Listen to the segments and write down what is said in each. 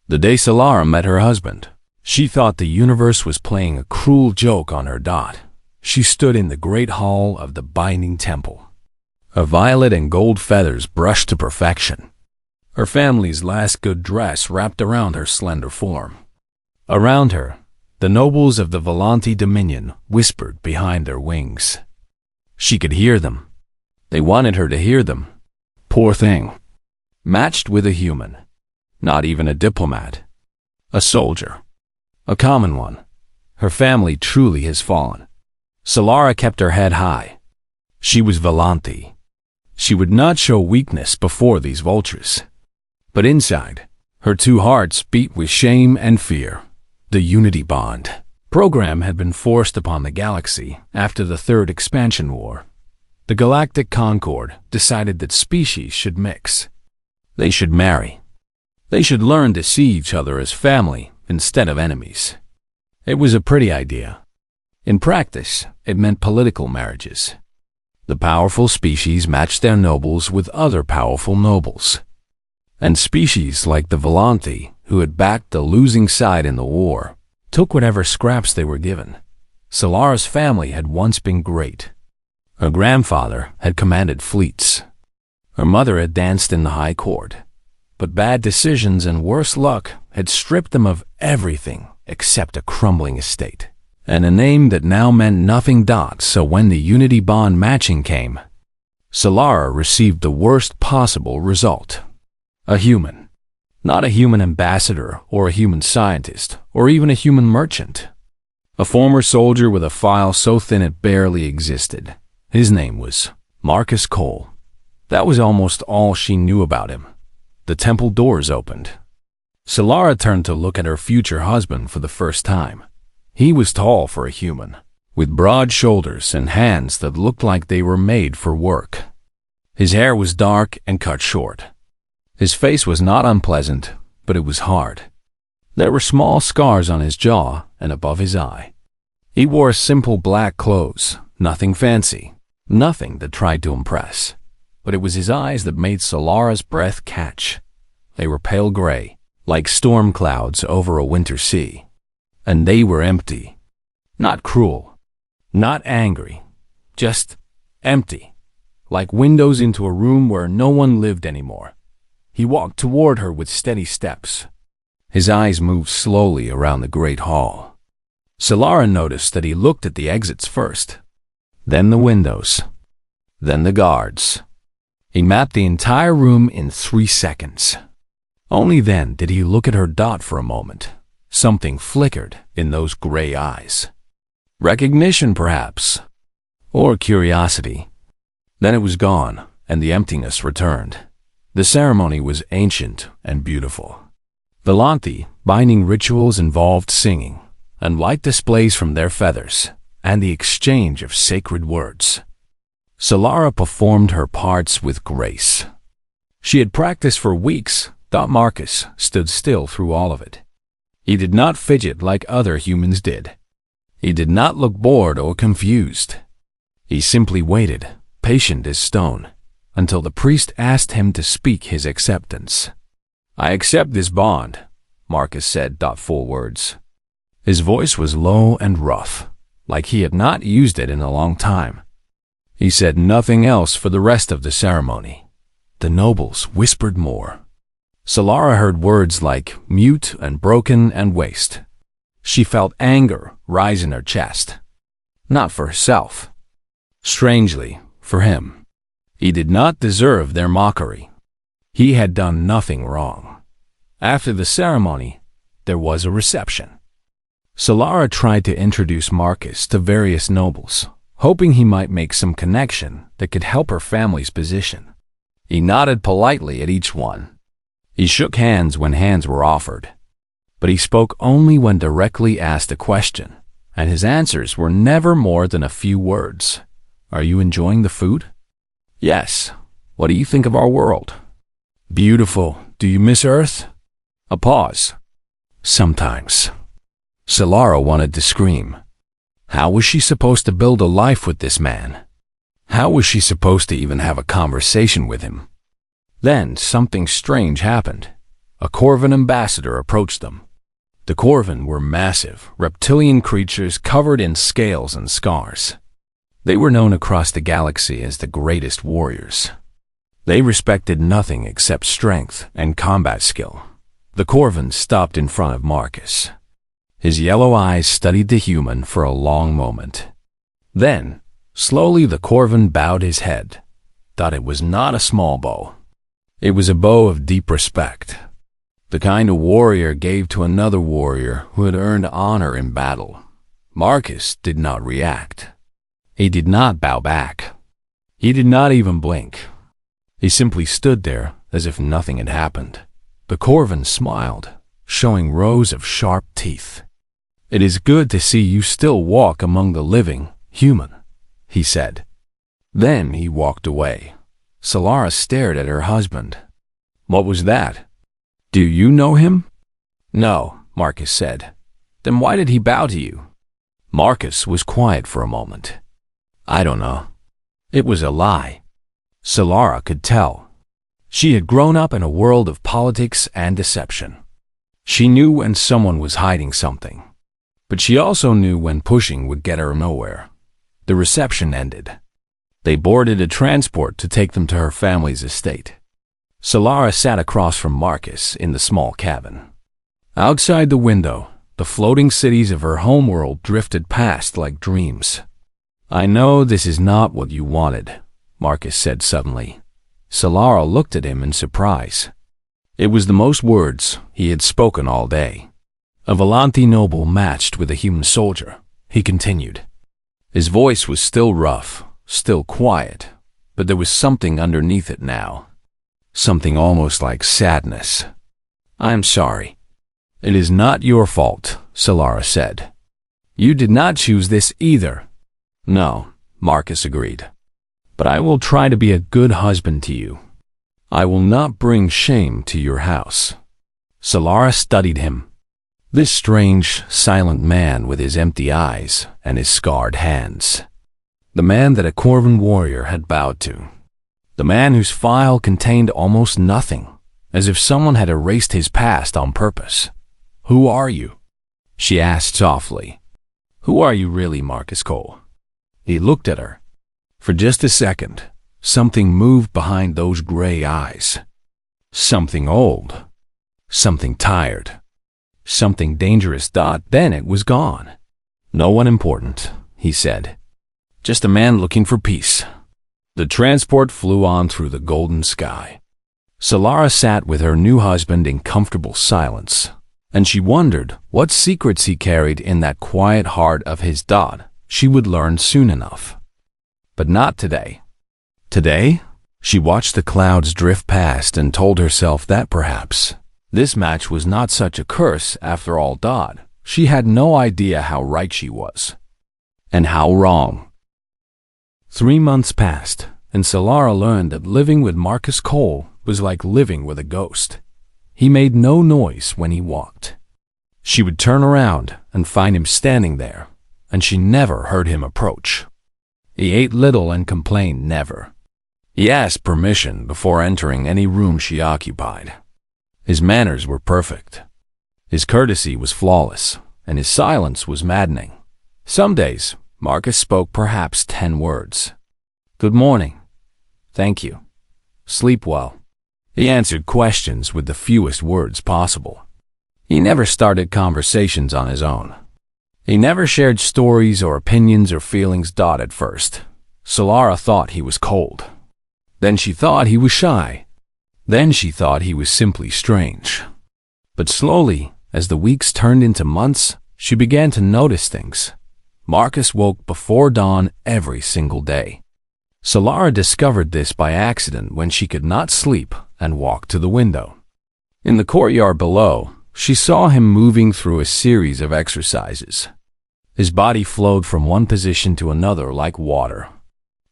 The day Solara met her husband, she thought the universe was playing a cruel joke on her. She stood in the great hall of the Binding Temple. Her violet and gold feathers brushed to perfection. Her family's last good dress wrapped around her slender form. Around her, the nobles of the Volanti Dominion whispered behind their wings. She could hear them. They wanted her to hear them. Poor thing. Matched with a human. Not even a diplomat. A soldier. A common one. Her family truly has fallen. Solara kept her head high. She was Volanti. She would not show weakness before these vultures. But inside, her two hearts beat with shame and fear. The Unity Bond program had been forced upon the galaxy after the Third Expansion War. The Galactic Concord decided that species should mix. They should marry. They should learn to see each other as family instead of enemies. It was a pretty idea. In practice, it meant political marriages. The powerful species matched their nobles with other powerful nobles. And species like the Volanti, who had backed the losing side in the war, took whatever scraps they were given. Solara's family had once been great. Her grandfather had commanded fleets. Her mother had danced in the high court. But bad decisions and worse luck had stripped them of everything except a crumbling estate, and a name that now meant nothing. So when the Unity Bond matching came, Solara received the worst possible result. A human. Not a human ambassador or a human scientist or even a human merchant. A former soldier with a file so thin it barely existed. His name was Marcus Cole. That was almost all she knew about him. The temple doors opened. Solara turned to look at her future husband for the first time. He was tall for a human, with broad shoulders and hands that looked like they were made for work. His hair was dark and cut short. His face was not unpleasant, but it was hard. There were small scars on his jaw and above his eye. He wore simple black clothes, nothing fancy, nothing that tried to impress. But it was his eyes that made Solara's breath catch. They were pale gray, like storm clouds over a winter sea. And they were empty. Not cruel, not angry, just empty, like windows into a room where no one lived anymore. He walked toward her with steady steps. His eyes moved slowly around the great hall. Solara noticed that he looked at the exits first, then the windows, then the guards. He mapped the entire room in 3 seconds. Only then did he look at her for a moment. Something flickered in those gray eyes. Recognition, perhaps, or curiosity. Then it was gone, and the emptiness returned. The ceremony was ancient and beautiful. Volanti binding rituals involved singing, and light displays from their feathers, and the exchange of sacred words. Solara performed her parts with grace. She had practiced for weeks. Marcus stood still through all of it. He did not fidget like other humans did. He did not look bored or confused. He simply waited, patient as stone, until the priest asked him to speak his acceptance. "I accept this bond," Marcus said. Full words. His voice was low and rough, like he had not used it in a long time. He said nothing else for the rest of the ceremony. The nobles whispered more. Solara heard words like mute and broken and waste. She felt anger rise in her chest. Not for herself. Strangely, for him. He did not deserve their mockery. He had done nothing wrong. After the ceremony, there was a reception. Solara tried to introduce Marcus to various nobles, hoping he might make some connection that could help her family's position. He nodded politely at each one. He shook hands when hands were offered, but he spoke only when directly asked a question, and his answers were never more than a few words. "Are you enjoying the food?" "Yes." "What do you think of our world?" "Beautiful. Do you miss Earth?" A pause. "Sometimes." Solara wanted to scream. How was she supposed to build a life with this man? How was she supposed to even have a conversation with him? Then something strange happened. a Corvan ambassador approached them. The Corvan were massive, reptilian creatures covered in scales and scars. They were known across the galaxy as the greatest warriors. They respected nothing except strength and combat skill. The Corvan stopped in front of Marcus. His yellow eyes studied the human for a long moment. Then, slowly the Corvan bowed his head. Thought it was not a small bow. It was a bow of deep respect. The kind a warrior gave to another warrior who had earned honor in battle. Marcus did not react. He did not bow back. He did not even blink. He simply stood there as if nothing had happened. The Corvan smiled, showing rows of sharp teeth. "It is good to see you still walk among the living, human," he said. Then he walked away. Solara stared at her husband. "What was that? Do you know him?" "No," Marcus said. "Then why did he bow to you?" Marcus was quiet for a moment. "I don't know." It was a lie. Solara could tell. She had grown up in a world of politics and deception. She knew when someone was hiding something. But she also knew when pushing would get her nowhere. The reception ended. They boarded a transport to take them to her family's estate. Solara sat across from Marcus in the small cabin. Outside the window, the floating cities of her homeworld drifted past like dreams. "I know this is not what you wanted," Marcus said suddenly. Solara looked at him in surprise. It was the most words he had spoken all day. A Volanthi noble matched with a human soldier, he continued. His voice was still rough, still quiet, but there was something underneath it now. Something almost like sadness. "I'm sorry." "It is not your fault," Solara said. "You did not choose this either." "No," Marcus agreed. "But I will try to be a good husband to you. I will not bring shame to your house." Solara studied him. This strange, silent man with his empty eyes and his scarred hands. The man that a Corvan warrior had bowed to. The man whose file contained almost nothing, as if someone had erased his past on purpose. "Who are you?" she asked softly. "Who are you really, Marcus Cole?" He looked at her. For just a second, something moved behind those gray eyes. Something old. Something tired. Something dangerous. Then it was gone. "No one important," he said. "Just a man looking for peace." The transport flew on through the golden sky. Solara sat with her new husband in comfortable silence, and she wondered what secrets he carried in that quiet heart of his. She would learn soon enough. But not today. Today, she watched the clouds drift past and told herself that perhaps this match was not such a curse after all. She had no idea how right she was. And how wrong. 3 months passed, and Solara learned that living with Marcus Cole was like living with a ghost. He made no noise when he walked. She would turn around and find him standing there, and she never heard him approach. He ate little and complained never. He asked permission before entering any room she occupied. His manners were perfect. His courtesy was flawless, and his silence was maddening. Some days, Marcus spoke perhaps 10 words. "Good morning." "Thank you." "Sleep well." He answered questions with the fewest words possible. He never started conversations on his own. He never shared stories or opinions or feelings. At first, Solara thought he was cold. Then she thought he was shy. Then she thought he was simply strange. But slowly, as the weeks turned into months, she began to notice things. Marcus woke before dawn every single day. Solara discovered this by accident when she could not sleep and walked to the window. In the courtyard below, she saw him moving through a series of exercises. His body flowed from one position to another like water.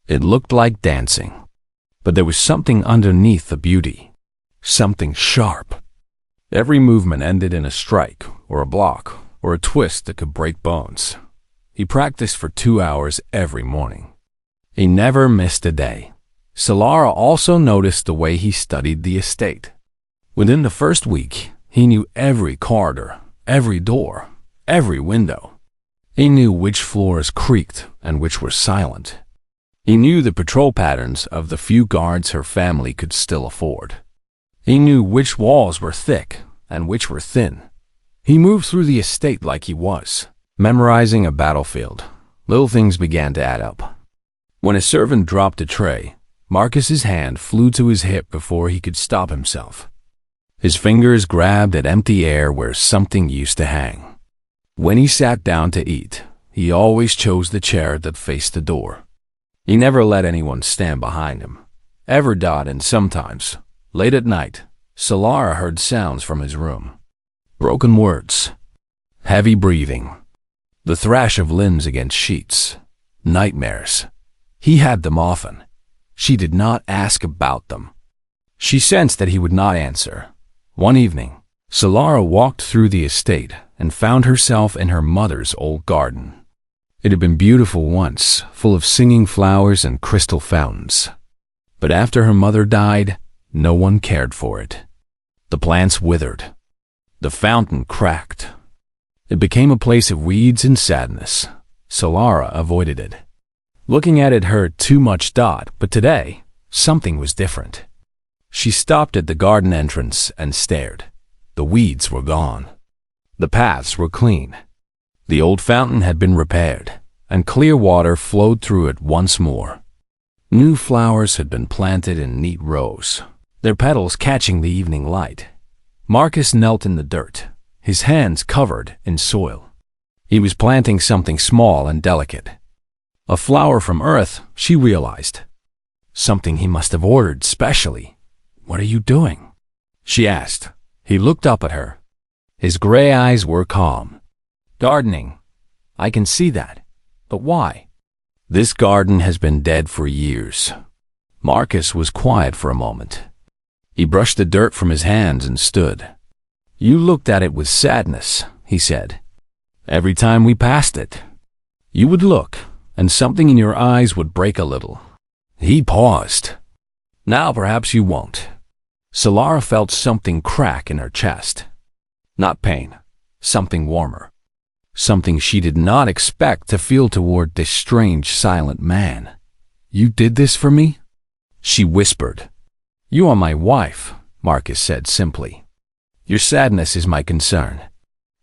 It looked like dancing. But there was something underneath the beauty. Something sharp. Every movement ended in a strike, or a block, or a twist that could break bones. He practiced for 2 hours every morning. He never missed a day. Solara also noticed the way he studied the estate. Within the first week, he knew every corridor, every door, every window. He knew which floors creaked and which were silent. He knew the patrol patterns of the few guards her family could still afford. He knew which walls were thick and which were thin. He moved through the estate like he was, memorizing a battlefield. Little things began to add up. When a servant dropped a tray, Marcus's hand flew to his hip before he could stop himself. His fingers grabbed at empty air where something used to hang. When he sat down to eat, he always chose the chair that faced the door. He never let anyone stand behind him. And sometimes, late at night, Solara heard sounds from his room. Broken words, heavy breathing, the thrash of limbs against sheets, nightmares. He had them often. She did not ask about them. She sensed that he would not answer. One evening, Solara walked through the estate and found herself in her mother's old garden. It had been beautiful once, full of singing flowers and crystal fountains. But after her mother died, no one cared for it. The plants withered. The fountain cracked. It became a place of weeds and sadness. Solara avoided it. Looking at it hurt too much. But today, something was different. She stopped at the garden entrance and stared. The weeds were gone. The paths were clean. The old fountain had been repaired, and clear water flowed through it once more. New flowers had been planted in neat rows, their petals catching the evening light. Marcus knelt in the dirt, his hands covered in soil. He was planting something small and delicate. A flower from Earth, she realized. Something he must have ordered specially. "What are you doing?" she asked. He looked up at her. His gray eyes were calm. "Gardening. I can see that. But why?" "This garden has been dead for years." Marcus was quiet for a moment. He brushed the dirt from his hands and stood. "You looked at it with sadness," he said. "Every time we passed it. You would look, and something in your eyes would break a little." He paused. "Now perhaps you won't." Solara felt something crack in her chest. Not pain, something warmer. Something she did not expect to feel toward this strange, silent man. "You did this for me?" she whispered. "You are my wife," Marcus said simply. "Your sadness is my concern."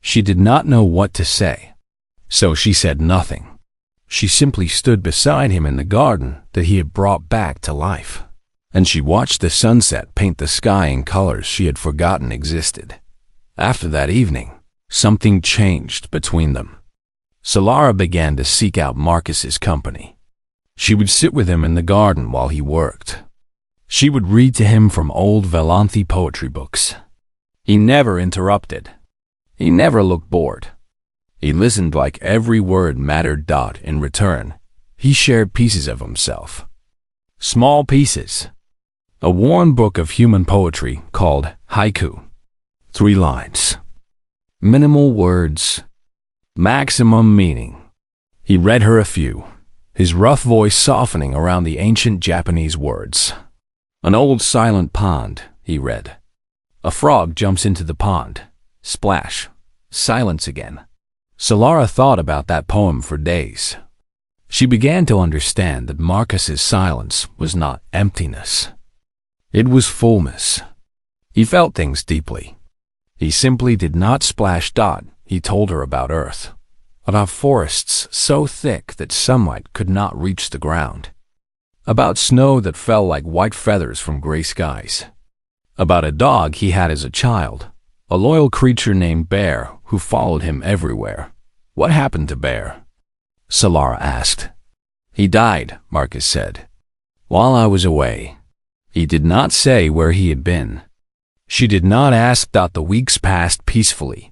She did not know what to say, so she said nothing. She simply stood beside him in the garden that he had brought back to life, and she watched the sunset paint the sky in colors she had forgotten existed. After that evening, something changed between them. Solara began to seek out Marcus's company. She would sit with him in the garden while he worked. She would read to him from old Valanthi poetry books. He never interrupted. He never looked bored. He listened like every word mattered. In return, he shared pieces of himself. Small pieces. A worn book of human poetry called haiku. 3 lines. Minimal words. Maximum meaning. He read her a few, his rough voice softening around the ancient Japanese words. "An old silent pond," he read. "A frog jumps into the pond. Splash. Silence again." Solara thought about that poem for days. She began to understand that Marcus's silence was not emptiness. It was fullness. He felt things deeply. He simply did not splash. He told her about Earth, about forests so thick that sunlight could not reach the ground, about snow that fell like white feathers from gray skies, about a dog he had as a child, a loyal creature named Bear who followed him everywhere. "What happened to Bear?" Solara asked. "He died," Marcus said, "while I was away." He did not say where he had been. She did not ask. The weeks passed peacefully.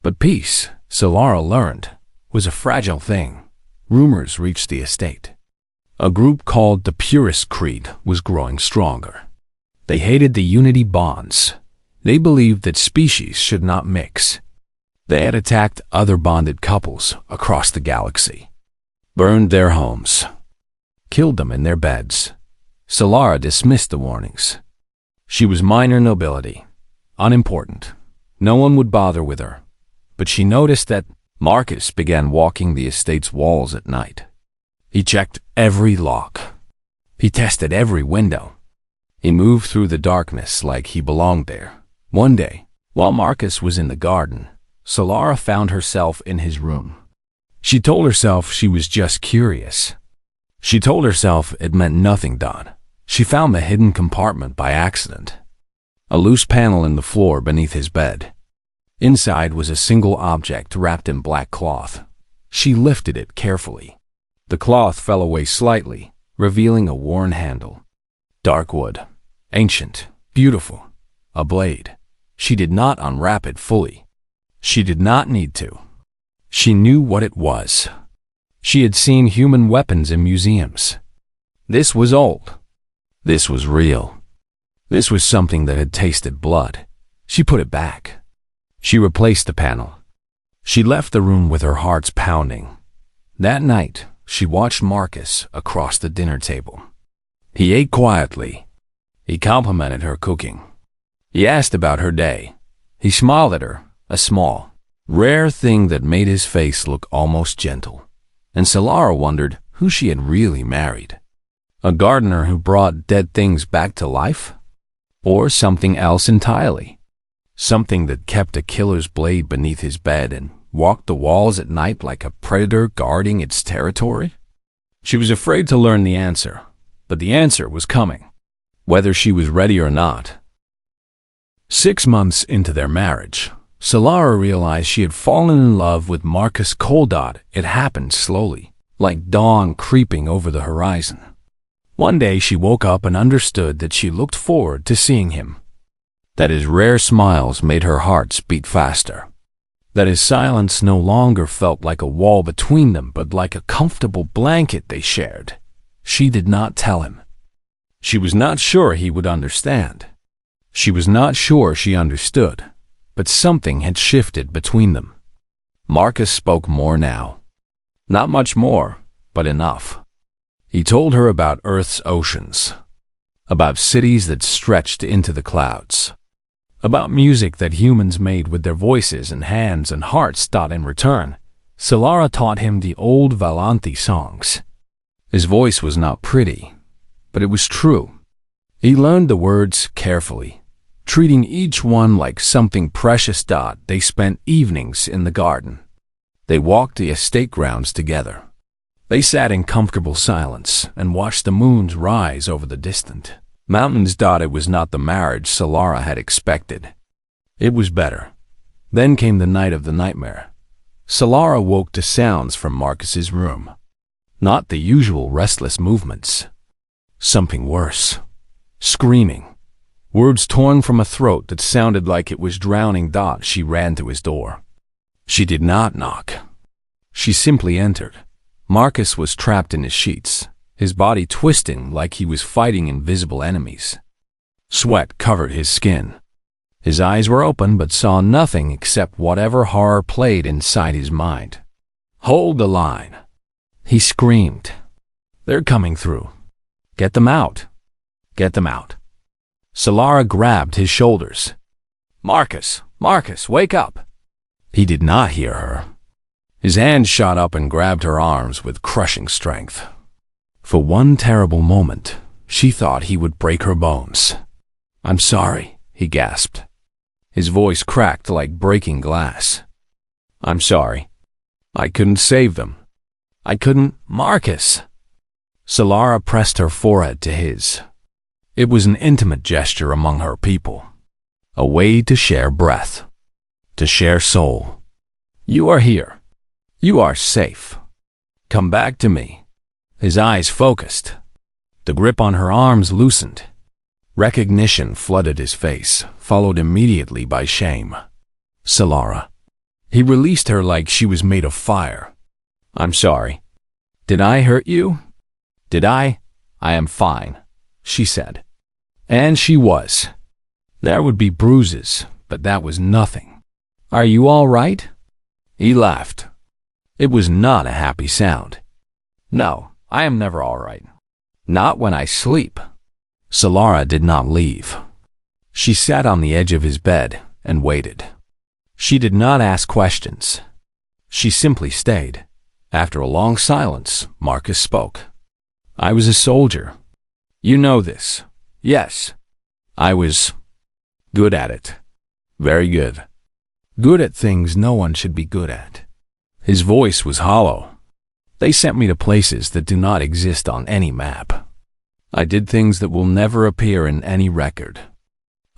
But peace, Solara learned, was a fragile thing. Rumors reached the estate. A group called the Purist Creed was growing stronger. They hated the unity bonds. They believed that species should not mix. They had attacked other bonded couples across the galaxy, burned their homes, killed them in their beds. Solara dismissed the warnings. She was minor nobility. unimportant. No one would bother with her. But she noticed that Marcus began walking the estate's walls at night. He checked every lock. He tested every window. He moved through the darkness like he belonged there. One day, while Marcus was in the garden, Solara found herself in his room. She told herself she was just curious. She told herself it meant nothing done. She found the hidden compartment by accident. A loose panel in the floor beneath his bed. Inside was a single object wrapped in black cloth. She lifted it carefully. The cloth fell away slightly, revealing a worn handle. Dark wood. Ancient. Beautiful. A blade. She did not unwrap it fully. She did not need to. She knew what it was. She had seen human weapons in museums. This was old. This was real. This was something that had tasted blood. She put it back. She replaced the panel. She left the room with her heart pounding. That night, she watched Marcus across the dinner table. He ate quietly. He complimented her cooking. He asked about her day. He smiled at her, a small, rare thing that made his face look almost gentle. And Solara wondered who she had really married. A gardener who brought dead things back to life? Or something else entirely? Something that kept a killer's blade beneath his bed and walked the walls at night like a predator guarding its territory? She was afraid to learn the answer, but the answer was coming, whether she was ready or not. 6 months into their marriage, Solara realized she had fallen in love with Marcus Coldot. It happened slowly, like dawn creeping over the horizon. One day she woke up and understood that she looked forward to seeing him. That his rare smiles made her heart beat faster. That his silence no longer felt like a wall between them, but like a comfortable blanket they shared. She did not tell him. She was not sure he would understand. She was not sure she understood, but something had shifted between them. Marcus spoke more now. Not much more, but enough. He told her about Earth's oceans, about cities that stretched into the clouds, about music that humans made with their voices and hands and hearts thought in return. Solara taught him the old Valanti songs. His voice was not pretty, but it was true. He learned the words carefully, treating each one like something precious. They spent evenings in the garden. They walked the estate grounds together. They sat in comfortable silence and watched the moons rise over the distant mountains. It was not the marriage Solara had expected. It was better. Then came the night of the nightmare. Solara woke to sounds from Marcus's room. Not the usual restless movements. Something worse. Screaming. Words torn from a throat that sounded like it was drowning. She ran to his door. She did not knock. She simply entered. Marcus was trapped in his sheets, his body twisting like he was fighting invisible enemies. Sweat covered his skin. His eyes were open but saw nothing except whatever horror played inside his mind. "Hold the line," he screamed. "They're coming through. Get them out. Get them out." Solara grabbed his shoulders. "Marcus, Marcus, wake up." He did not hear her. His hand shot up and grabbed her arms with crushing strength. For one terrible moment, she thought he would break her bones. "I'm sorry," he gasped. His voice cracked like breaking glass. "I'm sorry. I couldn't save them. I couldn't." "Marcus!" Solara pressed her forehead to his. It was an intimate gesture among her people. A way to share breath. To share soul. "You are here. You are safe. Come back to me." His eyes focused. The grip on her arms loosened. Recognition flooded his face, followed immediately by shame. "Solara." He released her like she was made of fire. "I'm sorry. Did I hurt you? Did I?" "I am fine," she said. And she was. There would be bruises, but that was nothing. "Are you all right?" He laughed. It was not a happy sound. "No, I am never all right. Not when I sleep." Solara did not leave. She sat on the edge of his bed and waited. She did not ask questions. She simply stayed. After a long silence, Marcus spoke. I was a soldier. You know this. Yes. I was good at it. Very good. Good at things no one should be good at. His voice was hollow. They sent me to places that do not exist on any map. I did things that will never appear in any record.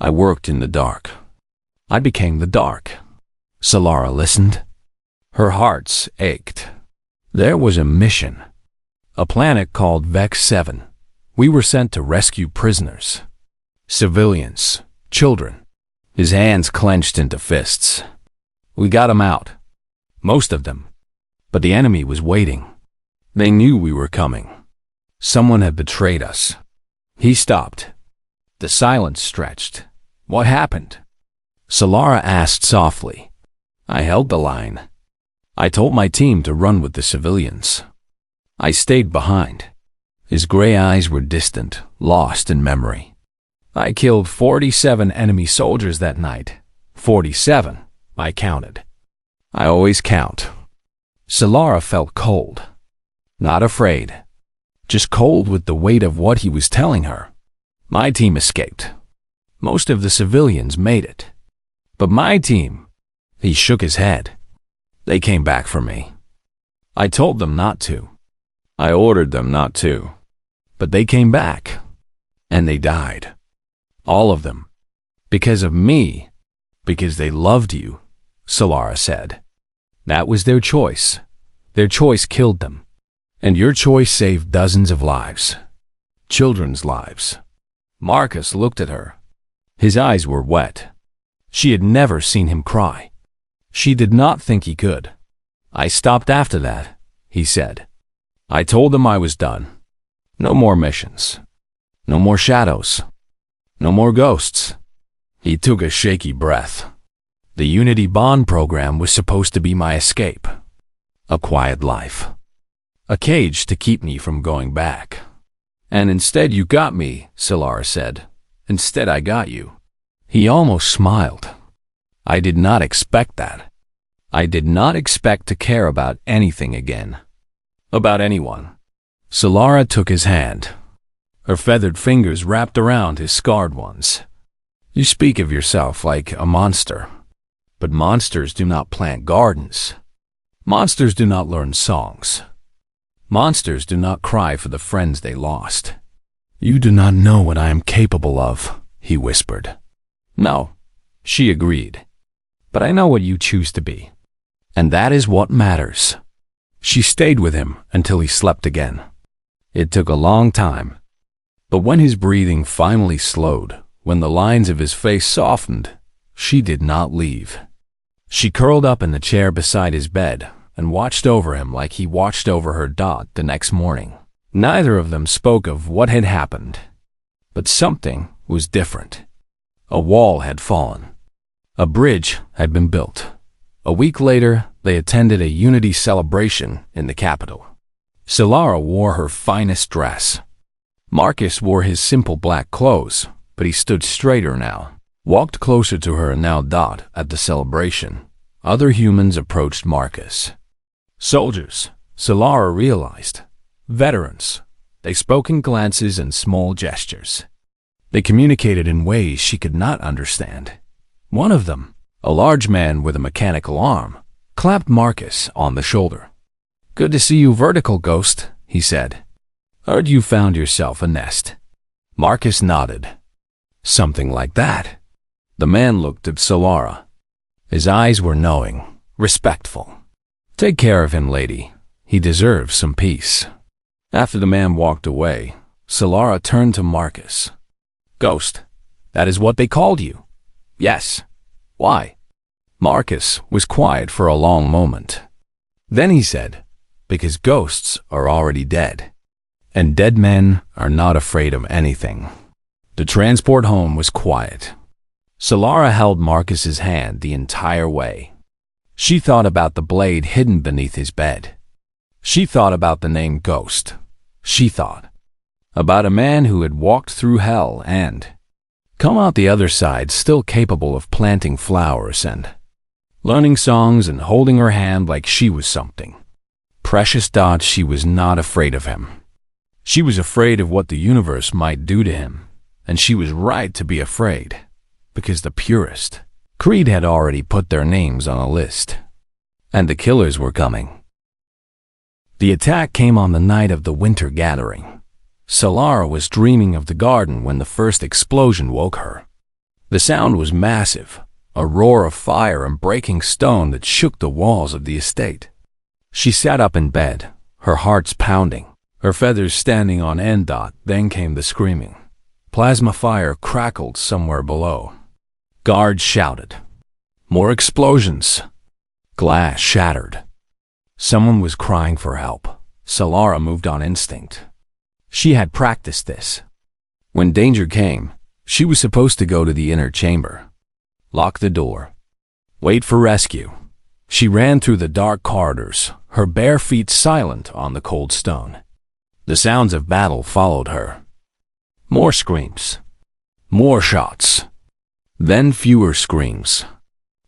I worked in the dark. I became the dark. Solara listened. Her heart ached. There was a mission. A planet called Vex 7. We were sent to rescue prisoners. Civilians. Children. His hands clenched into fists. We got them out. Most of them. But the enemy was waiting. They knew we were coming. Someone had betrayed us. He stopped. The silence stretched. What happened? Solara asked softly. I held the line. I told my team to run with the civilians. I stayed behind. His gray eyes were distant, lost in memory. I killed 47 enemy soldiers that night. 47, I counted. I always count. Solara felt cold. Not afraid. Just cold with the weight of what he was telling her. My team escaped. Most of the civilians made it. But my team, he shook his head. They came back for me. I told them not to. I ordered them not to. But they came back. And they died. All of them. Because of me. Because they loved you, Solara said. That was their choice. Their choice killed them. And your choice saved dozens of lives. Children's lives. Marcus looked at her. His eyes were wet. She had never seen him cry. She did not think he could. I stopped after that, he said. I told them I was done. No more missions. No more shadows. No more ghosts. He took a shaky breath. The Unity Bond program was supposed to be my escape. A quiet life. A cage to keep me from going back. And instead you got me, Solara said. Instead I got you. He almost smiled. I did not expect that. I did not expect to care about anything again. About anyone. Solara took his hand. Her feathered fingers wrapped around his scarred ones. You speak of yourself like a monster. But monsters do not plant gardens. Monsters do not learn songs. Monsters do not cry for the friends they lost. You do not know what I am capable of, he whispered. No, she agreed. But I know what you choose to be. And that is what matters. She stayed with him until he slept again. It took a long time. But when his breathing finally slowed, when the lines of his face softened, she did not leave. She curled up in the chair beside his bed and watched over him like he watched over her dot the next morning. Neither of them spoke of what had happened. But something was different. A wall had fallen. A bridge had been built. A week later, they attended a Unity celebration in the capital. Solara wore her finest dress. Marcus wore his simple black clothes, but he stood straighter now, walked closer to her now Dot at the celebration. Other humans approached Marcus. Soldiers, Solara realized. Veterans. They spoke in glances and small gestures. They communicated in ways she could not understand. One of them, a large man with a mechanical arm, clapped Marcus on the shoulder. Good to see you, Vertical Ghost, he said. Heard you found yourself a nest. Marcus nodded. Something like that. The man looked at Solara. His eyes were knowing, respectful. Take care of him, lady. He deserves some peace. After the man walked away, Solara turned to Marcus. Ghost, that is what they called you. Yes. Why? Marcus was quiet for a long moment. Then he said, because ghosts are already dead. And dead men are not afraid of anything. The transport home was quiet. Solara held Marcus's hand the entire way. She thought about the blade hidden beneath his bed. She thought about the name Ghost. She thought about a man who had walked through hell and come out the other side still capable of planting flowers and learning songs and holding her hand like she was something. Precious Dot, she was not afraid of him. She was afraid of what the universe might do to him, and she was right to be afraid, because the purest Creed had already put their names on a list, and the killers were coming. The attack came on the night of the winter gathering. Solara was dreaming of the garden when the first explosion woke her. The sound was massive, a roar of fire and breaking stone that shook the walls of the estate. She sat up in bed, her heart's pounding, her feathers standing on end. Then came the screaming. Plasma fire crackled somewhere below. Guards shouted. More explosions. Glass shattered. Someone was crying for help. Solara moved on instinct. She had practiced this. When danger came, she was supposed to go to the inner chamber, lock the door, wait for rescue. She ran through the dark corridors, her bare feet silent on the cold stone. The sounds of battle followed her. More screams. More shots. Then fewer screams.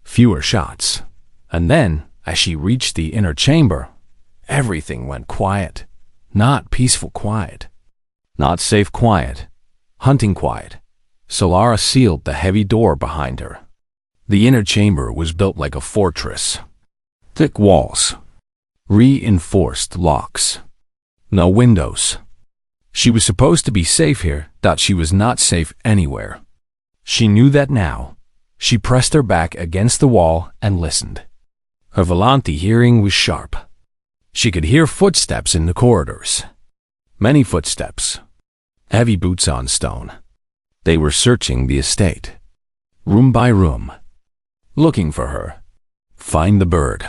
Fewer shots. And then, as she reached the inner chamber, everything went quiet. Not peaceful quiet. Not safe quiet. Hunting quiet. Solara sealed the heavy door behind her. The inner chamber was built like a fortress. Thick walls. Reinforced locks. No windows. She was supposed to be safe here, but she was not safe anywhere. She knew that now. She pressed her back against the wall and listened. Her Volante hearing was sharp. She could hear footsteps in the corridors. Many footsteps. Heavy boots on stone. They were searching the estate, room by room, looking for her. Find the bird,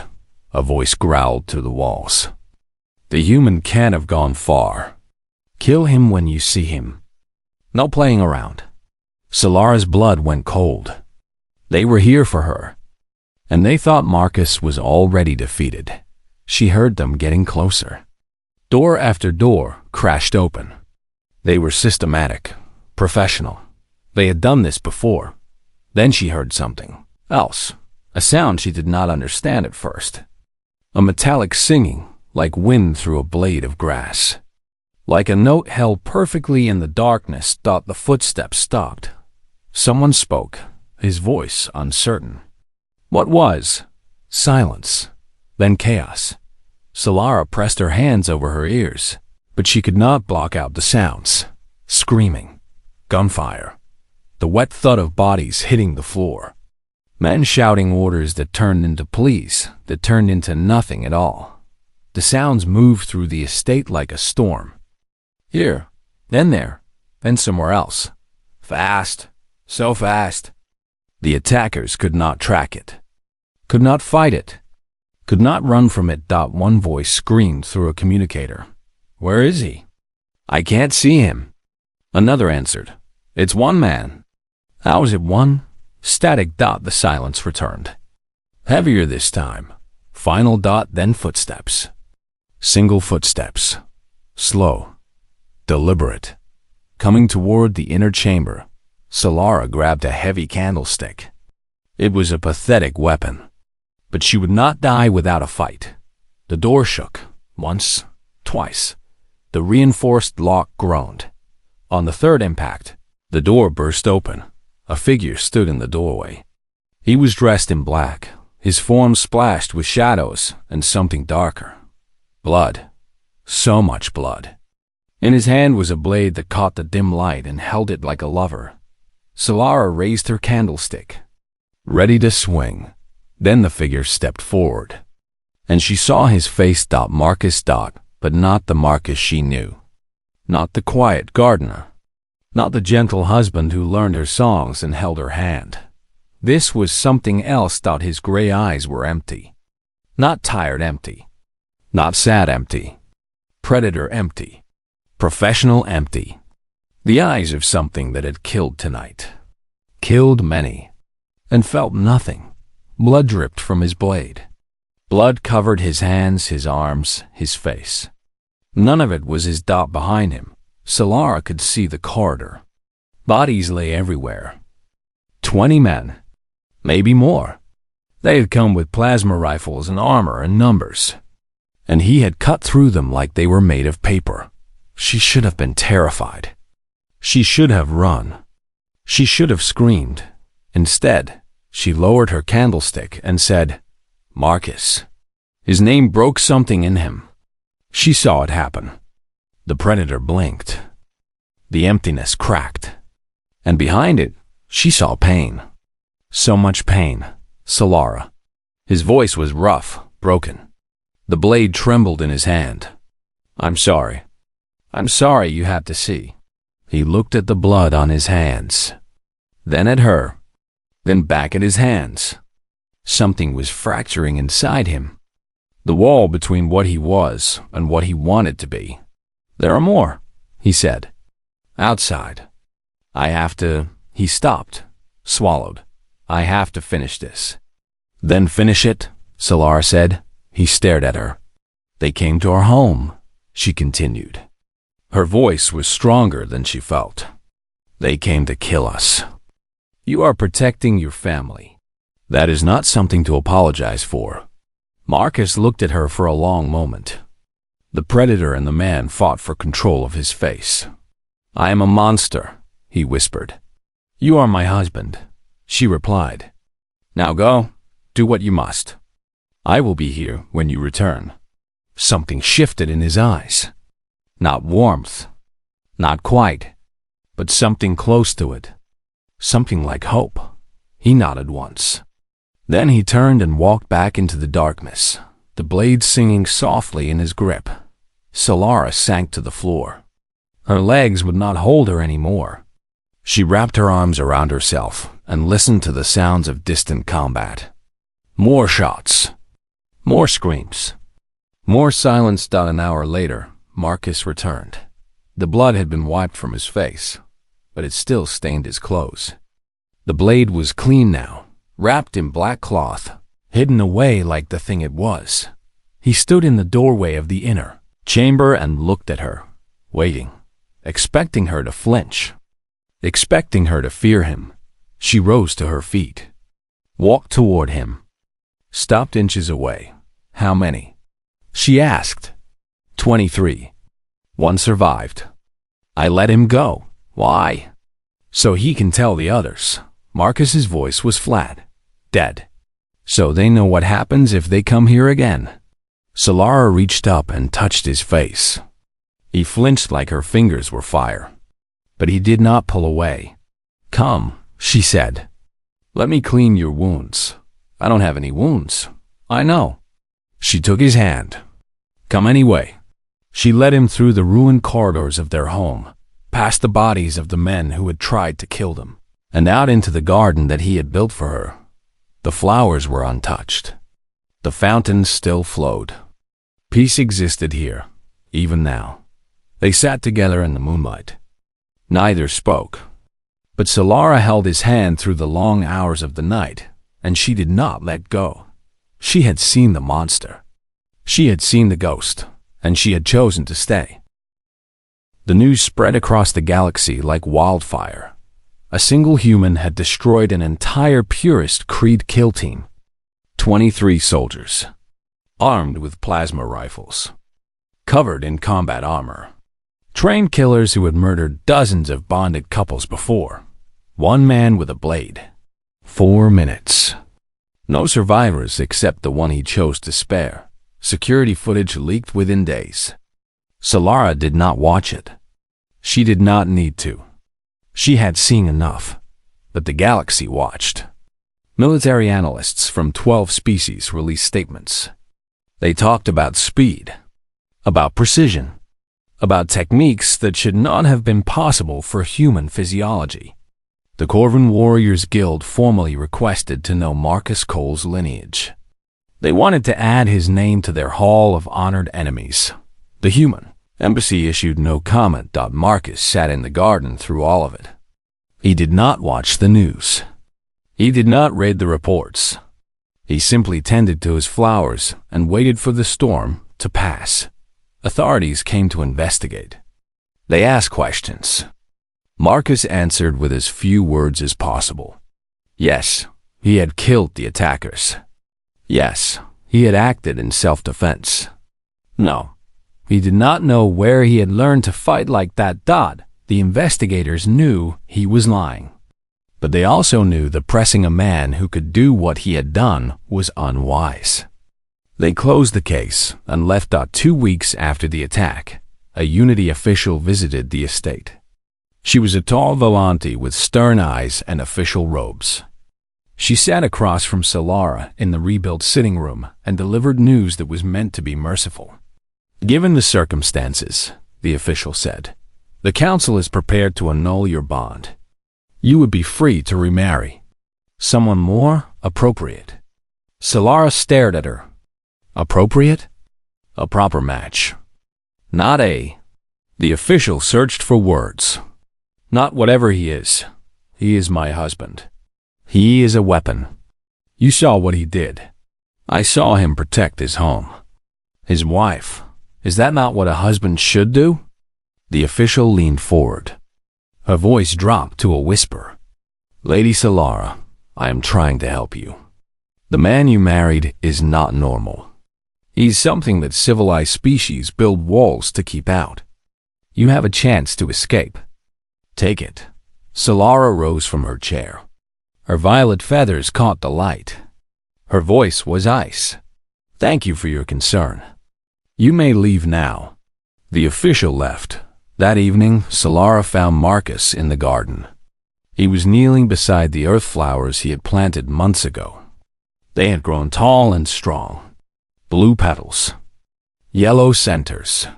a voice growled through the walls. The human can't have gone far. Kill him when you see him. No playing around. Solara's blood went cold. They were here for her, and they thought Marcus was already defeated. She heard them getting closer. Door after door crashed open. They were systematic, professional. They had done this before. Then she heard something else, a sound she did not understand at first. A metallic singing, like wind through a blade of grass. Like a note held perfectly in the darkness. The footsteps stopped. Someone spoke, his voice uncertain. What was? Silence. Then chaos. Solara pressed her hands over her ears, but she could not block out the sounds. Screaming. Gunfire. The wet thud of bodies hitting the floor. Men shouting orders that turned into pleas, that turned into nothing at all. The sounds moved through the estate like a storm. Here, then there, then somewhere else. Fast. So fast. The attackers could not track it. Could not fight it. Could not run from it. One voice screamed through a communicator. Where is he? I can't see him. Another answered. It's one man. How is it one? Static. The silence returned. Heavier this time. Final. Then footsteps. Single footsteps. Slow. Deliberate. Coming toward the inner chamber. Solara grabbed a heavy candlestick. It was a pathetic weapon. But she would not die without a fight. The door shook. Once. Twice. The reinforced lock groaned. On the third impact, the door burst open. A figure stood in the doorway. He was dressed in black, his form splashed with shadows and something darker. Blood. So much blood. In his hand was a blade that caught the dim light and held it like a lover. Solara raised her candlestick, ready to swing. Then the figure stepped forward, and she saw his face. Marcus. But not the Marcus she knew. Not the quiet gardener. Not the gentle husband who learned her songs and held her hand. This was something else. His gray eyes were empty. Not tired empty. Not sad empty. Predator empty. Professional empty. The eyes of something that had killed tonight. Killed many. And felt nothing. Blood dripped from his blade. Blood covered his hands, his arms, his face. None of it was his. Behind him, Solara could see the corridor. Bodies lay everywhere. 20 men, maybe more. They had come with plasma rifles and armor in numbers, and he had cut through them like they were made of paper. She should have been terrified. She should have run. She should have screamed. Instead, she lowered her candlestick and said, "Marcus." His name broke something in him. She saw it happen. The predator blinked. The emptiness cracked. And behind it, she saw pain. So much pain. Solara. His voice was rough, broken. The blade trembled in his hand. "I'm sorry. I'm sorry you had to see." He looked at the blood on his hands, then at her, then back at his hands. Something was fracturing inside him. The wall between what he was and what he wanted to be. "There are more," he said. "Outside. I have to—" He stopped, swallowed. "I have to finish this." "Then finish it," Solara said. He stared at her. "They came to our home," she continued. Her voice was stronger than she felt. "They came to kill us. You are protecting your family. That is not something to apologize for." Marcus looked at her for a long moment. The predator and the man fought for control of his face. "I am a monster," he whispered. "You are my husband," she replied. "Now go, do what you must. I will be here when you return." Something shifted in his eyes. Not warmth, not quite, but something close to it. Something like hope. He nodded once. Then he turned and walked back into the darkness, the blade singing softly in his grip. Solara sank to the floor. Her legs would not hold her anymore. She wrapped her arms around herself and listened to the sounds of distant combat. More shots. More screams. More silence. An hour later, Marcus returned. The blood had been wiped from his face, but it still stained his clothes. The blade was clean now, wrapped in black cloth, hidden away like the thing it was. He stood in the doorway of the inner chamber and looked at her, waiting, expecting her to flinch, expecting her to fear him. She rose to her feet, walked toward him, stopped inches away. "How many?" she asked. 23. One survived. I let him go. Why? So he can tell the others. Marcus's voice was flat, dead. So they know what happens if they come here again. Solara reached up and touched his face. He flinched like her fingers were fire. But he did not pull away. "Come," she said. "Let me clean your wounds." "I don't have any wounds." "I know." She took his hand. "Come anyway." She led him through the ruined corridors of their home, past the bodies of the men who had tried to kill them, and out into the garden that he had built for her. The flowers were untouched. The fountains still flowed. Peace existed here, even now. They sat together in the moonlight. Neither spoke. But Solara held his hand through the long hours of the night, and she did not let go. She had seen the monster. She had seen the ghost, and she had chosen to stay. The news spread across the galaxy like wildfire. A single human had destroyed an entire Purist Creed kill team. 23 soldiers, armed with plasma rifles, covered in combat armor. Trained killers who had murdered dozens of bonded couples before. One man with a blade. 4 minutes. No survivors except the one he chose to spare. Security footage leaked within days. Solara did not watch it. She did not need to. She had seen enough. But the galaxy watched. Military analysts from 12 species released statements. They talked about speed, about precision, about techniques that should not have been possible for human physiology. The Corvan Warriors Guild formally requested to know Marcus Cole's lineage. They wanted to add his name to their Hall of Honored Enemies. The human embassy issued no comment. Marcus sat in the garden through all of it. He did not watch the news. He did not read the reports. He simply tended to his flowers and waited for the storm to pass. Authorities came to investigate. They asked questions. Marcus answered with as few words as possible. Yes, he had killed the attackers. Yes, he had acted in self-defense. No, he did not know where he had learned to fight like that. The investigators knew he was lying. But they also knew that pressing a man who could do what he had done was unwise. They closed the case and left. 2 weeks after the attack, a Unity official visited the estate. She was a tall Volante with stern eyes and official robes. She sat across from Solara in the rebuilt sitting room and delivered news that was meant to be merciful. Given the circumstances, the official said, the council is prepared to annul your bond. You would be free to remarry someone more appropriate. Solara stared at her. Appropriate? A proper match. Not a. The official searched for words. Not whatever he is. He is my husband. He is a weapon. You saw what he did. I saw him protect his home. His wife. Is that not what a husband should do? The official leaned forward. Her voice dropped to a whisper. Lady Solara, I am trying to help you. The man you married is not normal. He's something that civilized species build walls to keep out. You have a chance to escape. Take it. Solara rose from her chair. Her violet feathers caught the light. Her voice was ice. Thank you for your concern. You may leave now. The official left. That evening, Solara found Marcus in the garden. He was kneeling beside the earth flowers he had planted months ago. They had grown tall and strong. Blue petals. Yellow centers.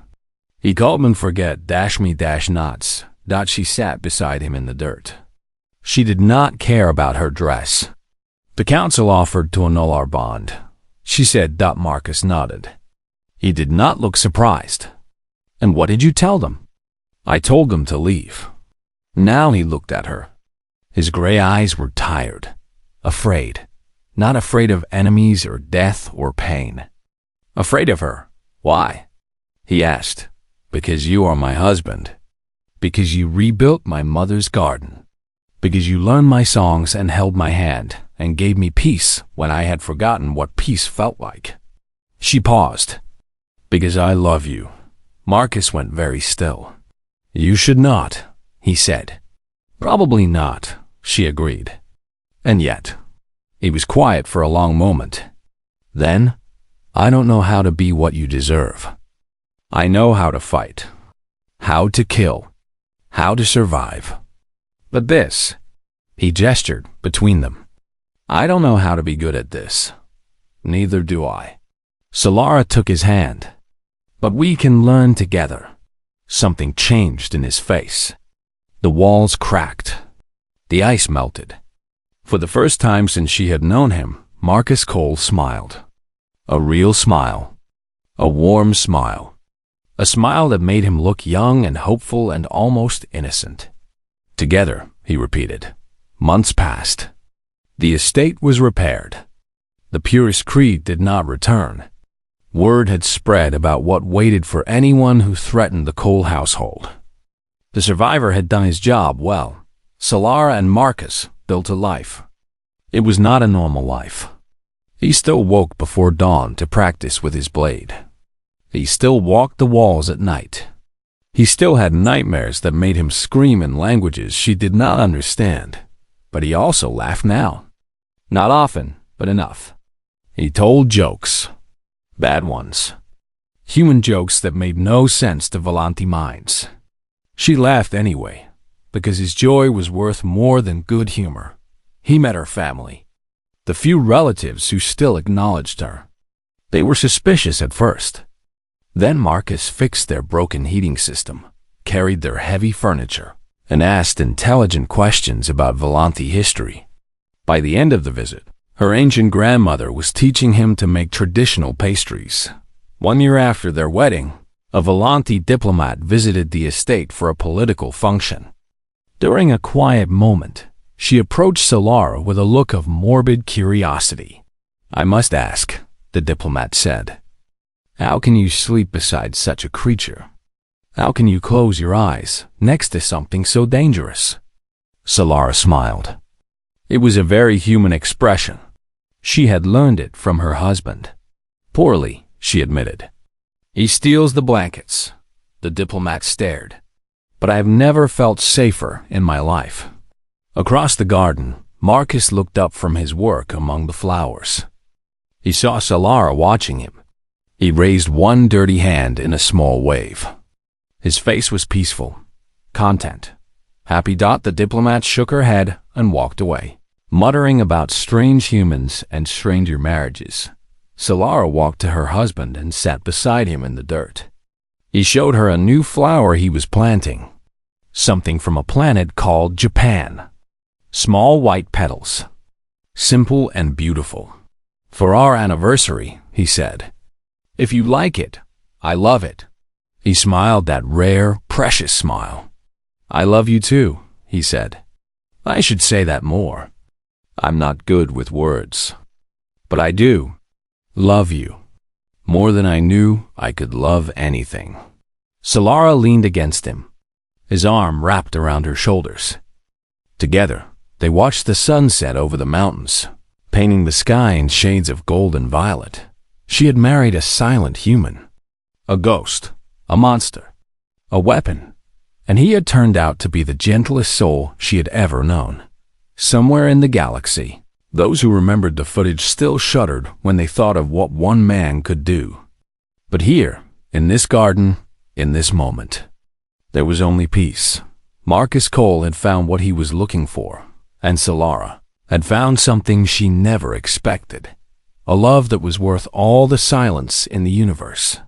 He called and forget -me-nots. She sat beside him in the dirt. She did not care about her dress. The council offered to annul our bond, she said. Marcus nodded. He did not look surprised. And what did you tell them? I told them to leave. Now he looked at her. His gray eyes were tired, afraid. Not afraid of enemies or death or pain. Afraid of her. Why? He asked. Because you are my husband. Because you rebuilt my mother's garden. Because you learned my songs and held my hand and gave me peace when I had forgotten what peace felt like. She paused. Because I love you. Marcus went very still. You should not, he said. Probably not, she agreed. And yet, he was quiet for a long moment. Then, I don't know how to be what you deserve. I know how to fight, how to kill, how to survive. But this, he gestured between them. I don't know how to be good at this. Neither do I. Solara took his hand. But we can learn together. Something changed in his face. The walls cracked. The ice melted. For the first time since she had known him, Marcus Cole smiled. A real smile. A warm smile. A smile that made him look young and hopeful and almost innocent. Together, he repeated. Months passed. The estate was repaired. The purest creed did not return. Word had spread about what waited for anyone who threatened the Cole household. The survivor had done his job well. Solara and Marcus built a life. It was not a normal life. He still woke before dawn to practice with his blade. He still walked the walls at night. He still had nightmares that made him scream in languages she did not understand. But he also laughed now. Not often, but enough. He told jokes. Bad ones. Human jokes that made no sense to Volante minds. She laughed anyway, because his joy was worth more than good humor. He met her family. The few relatives who still acknowledged her. They were suspicious at first. Then Marcus fixed their broken heating system, carried their heavy furniture, and asked intelligent questions about Volante history. By the end of the visit, her ancient grandmother was teaching him to make traditional pastries. 1 year after their wedding, a Volante diplomat visited the estate for a political function. During a quiet moment, she approached Solara with a look of morbid curiosity. I must ask, the diplomat said, how can you sleep beside such a creature? How can you close your eyes next to something so dangerous? Solara smiled. It was a very human expression. She had learned it from her husband. Poorly, she admitted. He steals the blankets. The diplomat stared. But I have never felt safer in my life. Across the garden, Marcus looked up from his work among the flowers. He saw Solara watching him. He raised one dirty hand in a small wave. His face was peaceful, content. Happy. The diplomat shook her head and walked away, muttering about strange humans and stranger marriages. Solara walked to her husband and sat beside him in the dirt. He showed her a new flower he was planting, something from a planet called Japan. Small white petals, simple and beautiful. For our anniversary, he said. If you like it, I love it. He smiled that rare, precious smile. I love you too, he said. I should say that more. I'm not good with words. But I do love you. More than I knew I could love anything. Solara leaned against him, his arm wrapped around her shoulders. Together, they watched the sunset over the mountains, painting the sky in shades of gold and violet. She had married a silent human, a ghost, a monster, a weapon, and he had turned out to be the gentlest soul she had ever known. Somewhere in the galaxy, those who remembered the footage still shuddered when they thought of what one man could do. But here, in this garden, in this moment, there was only peace. Marcus Cole had found what he was looking for, and Solara had found something she never expected. A love that was worth all the silence in the universe.